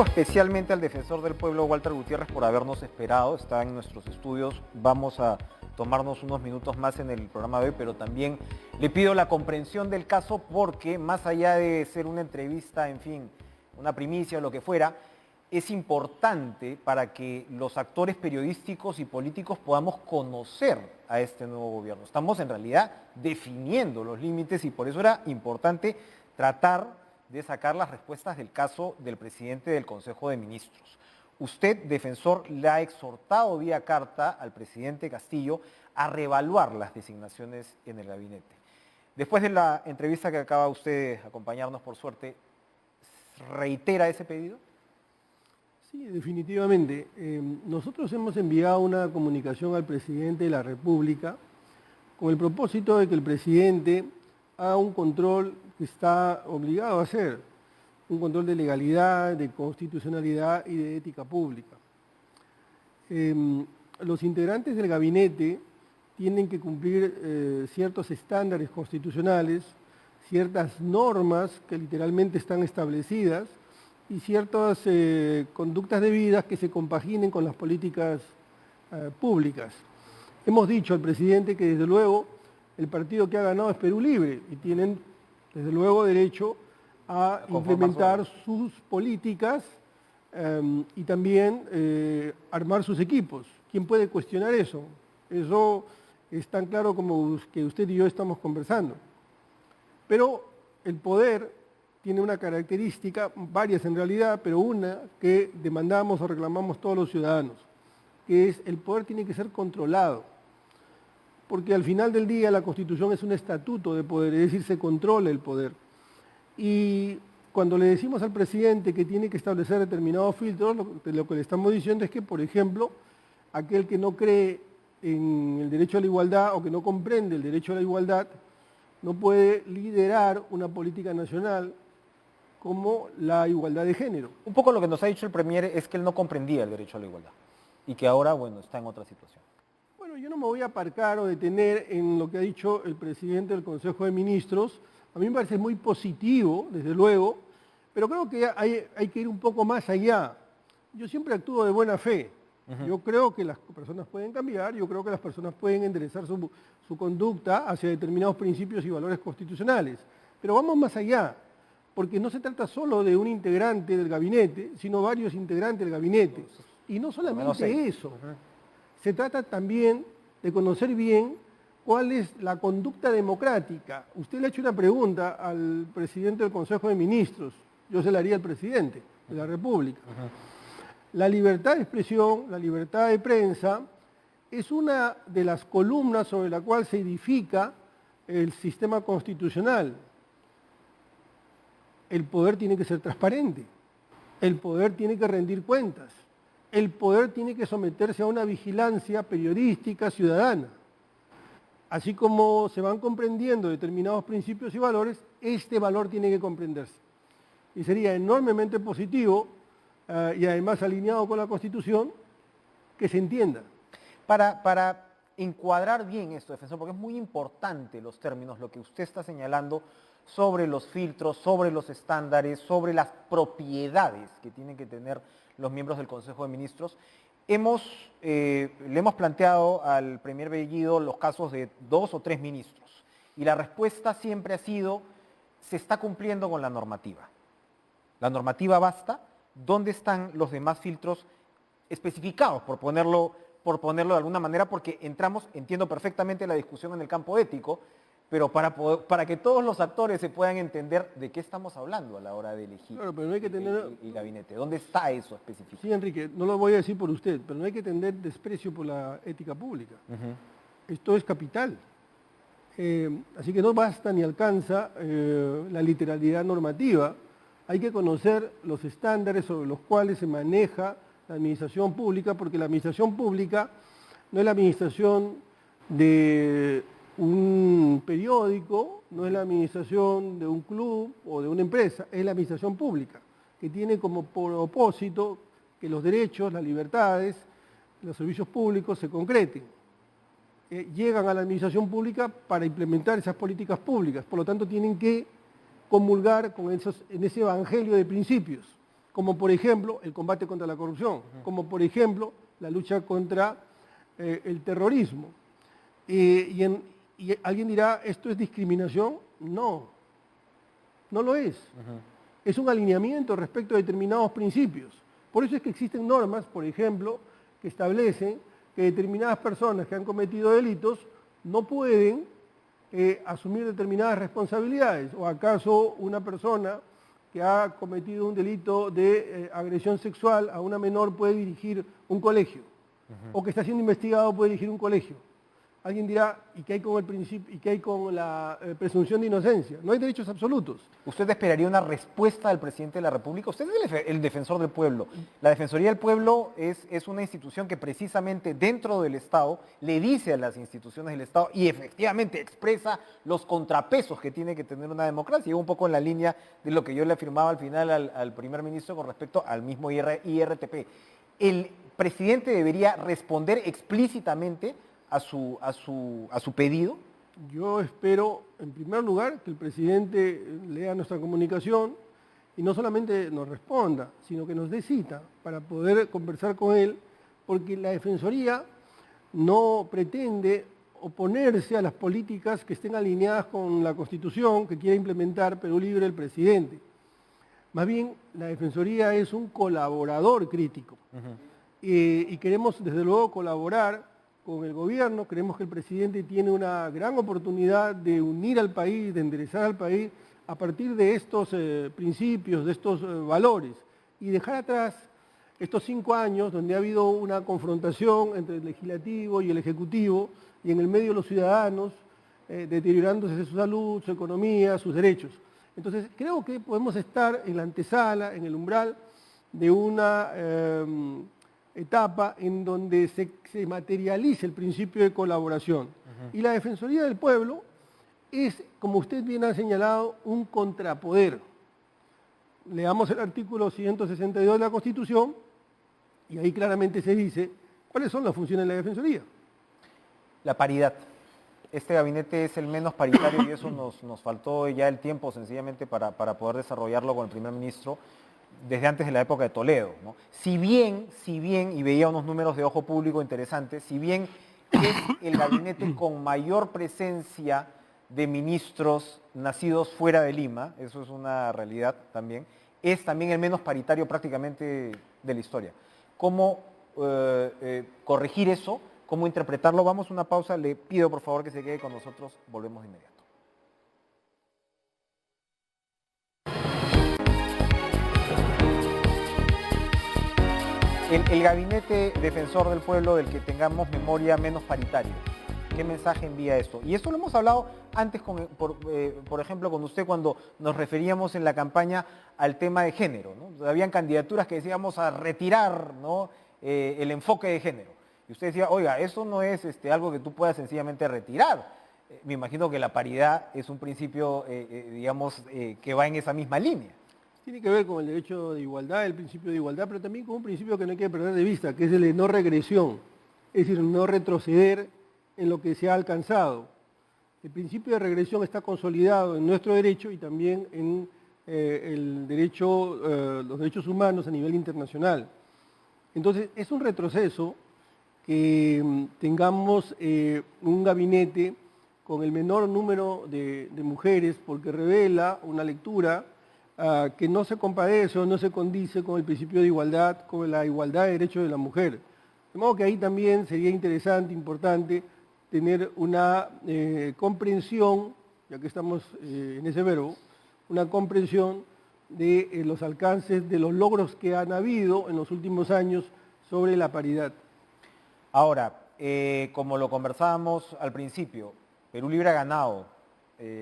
Agradezco especialmente al defensor del pueblo, Walter Gutiérrez, por habernos esperado. Está en nuestros estudios. Vamos a tomarnos unos minutos más en el programa de hoy, pero también le pido la comprensión del caso porque, más allá de ser una entrevista, en fin, una primicia o lo que fuera, es importante para que los actores periodísticos y políticos podamos conocer a este nuevo gobierno. Estamos en realidad definiendo los límites y por eso era importante tratar de sacar las respuestas del caso del presidente del Consejo de Ministros. Usted, defensor, le ha exhortado vía carta al presidente Castillo a reevaluar las designaciones en el gabinete. Después de la entrevista que acaba usted de acompañarnos, por suerte, ¿reitera ese pedido? Sí, definitivamente. Nosotros hemos enviado una comunicación al presidente de la República con el propósito de que el presidente haga un control que está obligado a hacer, un control de legalidad, de constitucionalidad y de ética pública. Los integrantes del gabinete tienen que cumplir ciertos estándares constitucionales, ciertas normas que literalmente están establecidas y ciertas conductas debidas que se compaginen con las políticas públicas. Hemos dicho al presidente que desde luego el partido que ha ganado es Perú Libre y tienen desde luego derecho a implementar sus políticas y también armar sus equipos. ¿Quién puede cuestionar eso? Eso es tan claro como que usted y yo estamos conversando. Pero el poder tiene una característica, varias en realidad, pero una que demandamos o reclamamos todos los ciudadanos, que es el poder tiene que ser controlado. Porque al final del día la Constitución es un estatuto de poder, es decir, se controla el poder. Y cuando le decimos al presidente que tiene que establecer determinados filtros, lo que le estamos diciendo es que, por ejemplo, aquel que no cree en el derecho a la igualdad o que no comprende el derecho a la igualdad, no puede liderar una política nacional como la igualdad de género. Un poco lo que nos ha dicho el Premier es que él no comprendía el derecho a la igualdad y que ahora, bueno, está en otra situación. Bueno, yo no me voy a aparcar o detener en lo que ha dicho el presidente del Consejo de Ministros. A mí me parece muy positivo, desde luego, pero creo que hay que ir un poco más allá. Yo siempre actúo de buena fe. Yo creo que las personas pueden cambiar, yo creo que las personas pueden enderezar su conducta hacia determinados principios y valores constitucionales. Pero vamos más allá, porque no se trata solo de un integrante del gabinete, sino varios integrantes del gabinete. Y no solamente eso. Se trata también de conocer bien cuál es la conducta democrática. Usted le ha hecho una pregunta al presidente del Consejo de Ministros, yo se la haría al presidente de la República. La libertad de expresión, la libertad de prensa, es una de las columnas sobre la cual se edifica el sistema constitucional. El poder tiene que ser transparente, el poder tiene que rendir cuentas. El poder tiene que someterse a una vigilancia periodística ciudadana. Así como se van comprendiendo determinados principios y valores, este valor tiene que comprenderse. Y sería enormemente positivo y además alineado con la Constitución que se entienda. Para encuadrar bien esto, defensor, porque es muy importante los términos, lo que usted está señalando sobre los filtros, sobre los estándares, sobre las propiedades que tienen que tener los miembros del Consejo de Ministros. Le hemos planteado al Premier Bellido los casos de 2 o 3 ministros y la respuesta siempre ha sido, se está cumpliendo con la normativa. La normativa basta. ¿Dónde están los demás filtros especificados, por ponerlo de alguna manera? Porque entiendo perfectamente la discusión en el campo ético, pero para que todos los actores se puedan entender de qué estamos hablando a la hora de elegir pero no hay que tener el gabinete. ¿Dónde está eso específico? Sí, Enrique, no lo voy a decir por usted, pero no hay que tener desprecio por la ética pública. Esto es capital. Así que no basta ni alcanza la literalidad normativa. Hay que conocer los estándares sobre los cuales se maneja la administración pública, porque la administración pública no es la administración de un periódico, no es la administración de un club o de una empresa, es la administración pública, que tiene como propósito que los derechos, las libertades, los servicios públicos se concreten. Llegan a la administración pública para implementar esas políticas públicas, por lo tanto tienen que comulgar con en ese evangelio de principios. como por ejemplo el combate contra la corrupción, como por ejemplo la lucha contra el terrorismo. Y alguien dirá, ¿esto es discriminación? No, no lo es. Es un alineamiento respecto a determinados principios. Por eso es que existen normas, por ejemplo, que establecen que determinadas personas que han cometido delitos no pueden asumir determinadas responsabilidades. ¿O acaso una persona que ha cometido un delito de agresión sexual a una menor puede dirigir un colegio? O que está siendo investigado puede dirigir un colegio. Alguien dirá, ¿y qué hay con el principio, y qué hay con la presunción de inocencia? No hay derechos absolutos. ¿Usted esperaría una respuesta del presidente de la República? Usted es el defensor del pueblo. La Defensoría del Pueblo es una institución que precisamente dentro del Estado le dice a las instituciones del Estado y efectivamente expresa los contrapesos que tiene que tener una democracia. Y un poco en la línea de lo que yo le afirmaba al final al primer ministro con respecto al mismo IRTP. El presidente debería responder explícitamente a su pedido. Yo espero, en primer lugar, que el presidente lea nuestra comunicación y no solamente nos responda, sino que nos dé cita para poder conversar con él, porque la Defensoría no pretende oponerse a las políticas que estén alineadas con la Constitución que quiere implementar Perú Libre el presidente. Más bien, la Defensoría es un colaborador crítico y queremos, desde luego, colaborar con el gobierno. Creemos que el presidente tiene una gran oportunidad de unir al país, de enderezar al país a partir de estos principios, de estos valores, y dejar atrás estos 5 años donde ha habido una confrontación entre el legislativo y el ejecutivo, y en el medio los ciudadanos, deteriorándose su salud, su economía, sus derechos. Entonces, creo que podemos estar en la antesala, en el umbral de una etapa en donde se materialice el principio de colaboración. Y la Defensoría del Pueblo es, como usted bien ha señalado, un contrapoder. Leamos el artículo 162 de la Constitución y ahí claramente se dice cuáles son las funciones de la Defensoría. La paridad. Este gabinete es el menos paritario y eso nos faltó ya el tiempo sencillamente para poder desarrollarlo con el primer ministro desde antes de la época de Toledo, ¿no? Si bien, y veía unos números de ojo público interesantes, si bien es el gabinete con mayor presencia de ministros nacidos fuera de Lima, eso es una realidad también, es también el menos paritario prácticamente de la historia. ¿Cómo corregir eso? ¿Cómo interpretarlo? Vamos a una pausa, le pido por favor que se quede con nosotros, volvemos de inmediato. El gabinete defensor del pueblo del que tengamos memoria menos paritario, ¿qué mensaje envía esto? Y esto lo hemos hablado antes, por ejemplo, con usted cuando nos referíamos en la campaña al tema de género, ¿no? Habían candidaturas que decíamos a retirar, ¿no? El enfoque de género. Y usted decía, oiga, eso no es algo que tú puedas sencillamente retirar. Me imagino que la paridad es un principio, digamos, que va en esa misma línea. Tiene que ver con el derecho de igualdad, el principio de igualdad, pero también con un principio que no hay que perder de vista, que es el de no regresión, es decir, no retroceder en lo que se ha alcanzado. El principio de regresión está consolidado en nuestro derecho y también en los derechos humanos a nivel internacional. Entonces, es un retroceso que tengamos un gabinete con el menor número de mujeres, porque revela una lectura que no se compadece o no se condice con el principio de igualdad, con la igualdad de derechos de la mujer. De modo que ahí también sería interesante, importante, tener una comprensión, ya que estamos en ese verbo, una comprensión de los alcances, de los logros que han habido en los últimos años sobre la paridad. Ahora, como lo conversábamos al principio, Perú Libre ha ganado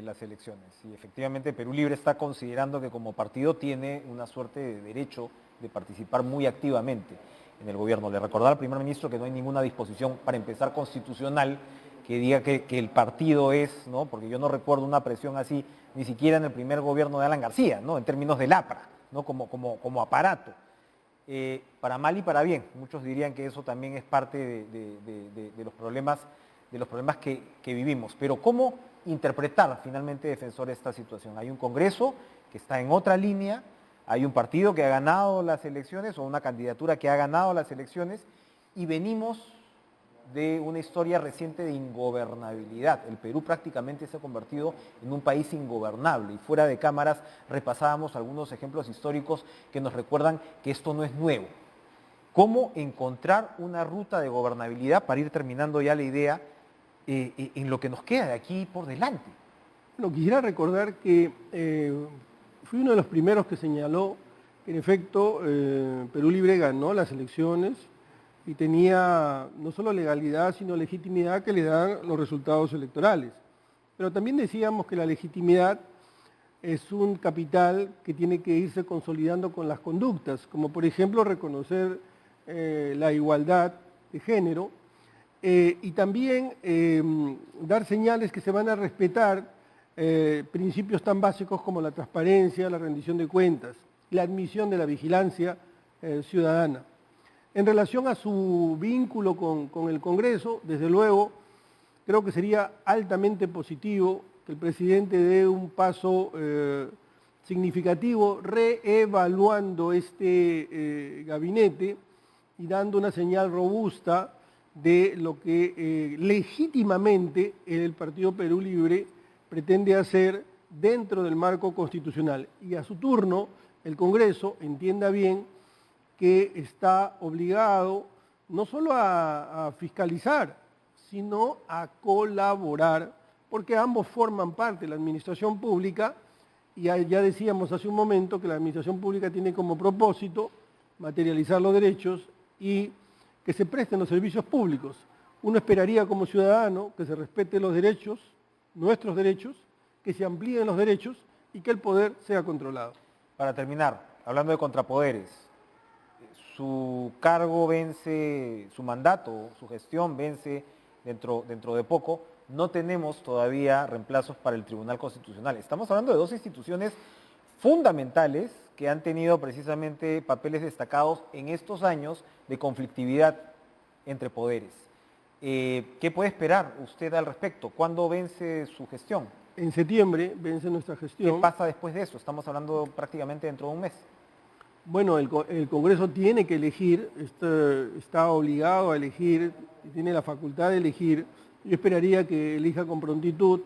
las elecciones y efectivamente Perú Libre está considerando que como partido tiene una suerte de derecho de participar muy activamente en el gobierno. Le recordaba al primer ministro que no hay ninguna disposición, para empezar, constitucional que diga que el partido es, ¿no? Porque yo no recuerdo una presión así, ni siquiera en el primer gobierno de Alan García, ¿no? En términos del APRA, ¿no? Como aparato. Para mal y para bien. Muchos dirían que eso también es parte de los problemas, que vivimos. Pero ¿cómo interpretar finalmente, defensor, esta situación? Hay un Congreso que está en otra línea, Hay un partido que ha ganado las elecciones o una candidatura que ha ganado las elecciones y venimos de una historia reciente de ingobernabilidad. El Perú prácticamente se ha convertido en un país ingobernable y fuera de cámaras repasábamos algunos ejemplos históricos que nos recuerdan que esto no es nuevo. ¿Cómo encontrar una ruta de gobernabilidad para ir terminando ya la idea en lo que nos queda de aquí por delante? Bueno, quisiera recordar que fui uno de los primeros que señaló que en efecto Perú Libre ganó las elecciones y tenía no solo legalidad, sino legitimidad que le dan los resultados electorales. Pero también decíamos que la legitimidad es un capital que tiene que irse consolidando con las conductas, como por ejemplo reconocer la igualdad de género y también dar señales que se van a respetar principios tan básicos como la transparencia, la rendición de cuentas, la admisión de la vigilancia ciudadana. En relación a su vínculo con el Congreso, desde luego, creo que sería altamente positivo que el presidente dé un paso significativo reevaluando este gabinete y dando una señal robusta de lo que legítimamente el Partido Perú Libre pretende hacer dentro del marco constitucional. Y a su turno, el Congreso entienda bien que está obligado no solo a fiscalizar, sino a colaborar, porque ambos forman parte de la administración pública y ya decíamos hace un momento que la administración pública tiene como propósito materializar los derechos y que se presten los servicios públicos. Uno esperaría como ciudadano que se respeten los derechos, nuestros derechos, que se amplíen los derechos y que el poder sea controlado. Para terminar, hablando de contrapoderes, su cargo vence, su mandato, su gestión vence dentro de poco. No tenemos todavía reemplazos para el Tribunal Constitucional. Estamos hablando de dos instituciones fundamentales que han tenido precisamente papeles destacados en estos años de conflictividad entre poderes. ¿Qué puede esperar usted al respecto? ¿Cuándo vence su gestión? En septiembre vence nuestra gestión. ¿Qué pasa después de eso? Estamos hablando prácticamente dentro de un mes. Bueno, el Congreso tiene que elegir, está obligado a elegir, tiene la facultad de elegir. Yo esperaría que elija con prontitud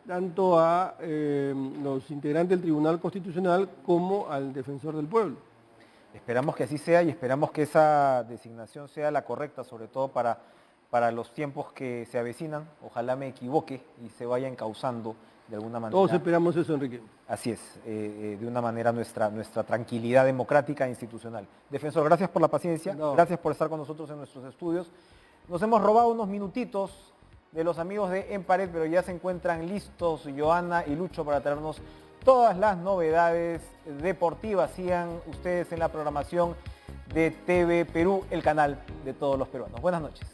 tanto a los integrantes del Tribunal Constitucional como al Defensor del Pueblo. Esperamos que así sea y esperamos que esa designación sea la correcta, sobre todo para los tiempos que se avecinan. Ojalá me equivoque y se vaya encauzando de alguna manera. Todos esperamos eso, Enrique. Así es, de una manera nuestra tranquilidad democrática e institucional. Defensor, gracias por la paciencia, gracias por estar con nosotros en nuestros estudios. Nos hemos robado unos minutitos de los amigos de En Pared, pero ya se encuentran listos Joana y Lucho para traernos todas las novedades deportivas. Sigan ustedes en la programación de TV Perú, el canal de todos los peruanos. Buenas noches.